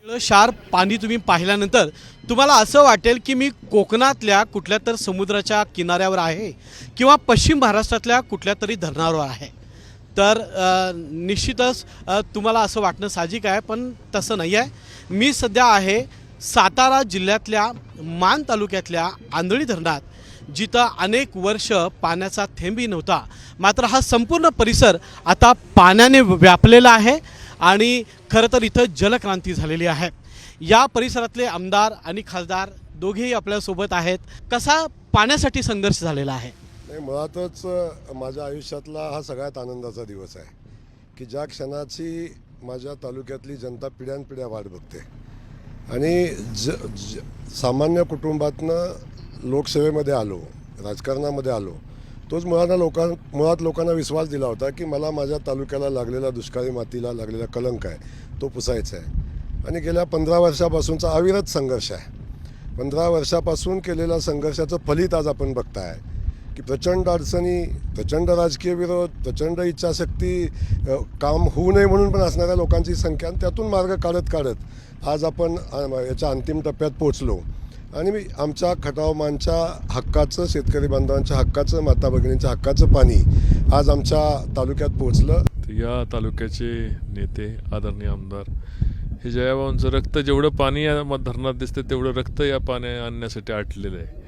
क्षार पाणी तुम्ही पाहिल्यानंतर तुम्हाला असं वाटेल की मी कोकणातल्या कुठल्या तर समुद्राच्या किनाऱ्यावर आहे किंवा पश्चिम महाराष्ट्रातल्या कुठल्या तरी धरणावर आहे. तर निश्चितच तुम्हाला असं वाटणं साहजिक आहे, पण तसं नाही आहे. मी सध्या आहे सातारा जिल्ह्यातल्या मान तालुक्यातल्या आंधळी धरणात, जिथं अनेक वर्ष पाण्याचा थेंबही नव्हता. मात्र हा संपूर्ण परिसर आता पाण्याने व्यापलेला आहे आणि खरं तर इथं जलक्रांती झालेली आहे. या परिसरातले आमदार आणि खासदार दोघेही आपल्यासोबत आहेत. कसा पाण्यासाठी संघर्ष झालेला आहे? नाही, मुळातच माझ्या आयुष्यातला हा सगळ्यात आनंदाचा दिवस आहे की ज्या क्षणाची माझ्या तालुक्यातली जनता पिढ्यानपिढ्या वाट बघते आणि सामान्य कुटुंबातनं लोकसेवेमध्ये आलो, राजकारणामध्ये आलो. तोच मुळात लोकांना विश्वास दिला होता की मला माझ्या तालुक्याला लागलेला दुष्काळी मातीला लागलेला कलंक आहे तो पुसायचा आहे. आणि गेल्या 15 वर्षापासूनचा अविरत संघर्ष आहे. 15 वर्षापासून केलेल्या संघर्षाचं फलित आज आपण बघताय की प्रचंड अडचणी, प्रचंड राजकीय विरोध, प्रचंड इच्छाशक्ती, काम होऊ नये म्हणून पण असणाऱ्या लोकांची संख्या, आणि त्यातून मार्ग काढत आज आपण याच्या अंतिम टप्प्यात पोचलो. आणि आमच्या खटावमानच्या हक्काचं, शेतकरी बांधवांच्या हक्काचं, माता भगिनींच्या हक्काचं पाणी आज आमच्या तालुक्यात पोचलं. या तालुक्याचे नेते आदरणीय आमदार हे जयाभाऊंचं रक्त, जेवढं पाणी या धरणात दिसतं तेवढं रक्त या पाण्या आणण्यासाठी आटलेलं आहे.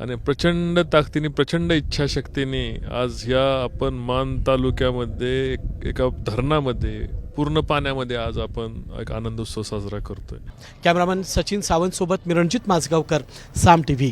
आणि प्रचंड ताकदीने, प्रचंड इच्छाशक्तीने आज ह्या आपण मान तालुक्यामध्ये एका धरणामध्ये पूर्ण पाण्यामध्ये आज आपण एक आनंदोत्सव साजरा करतोय. कॅमेरामन सचिन सावंत सोबत मी रणजित माझगावकर, साम TV.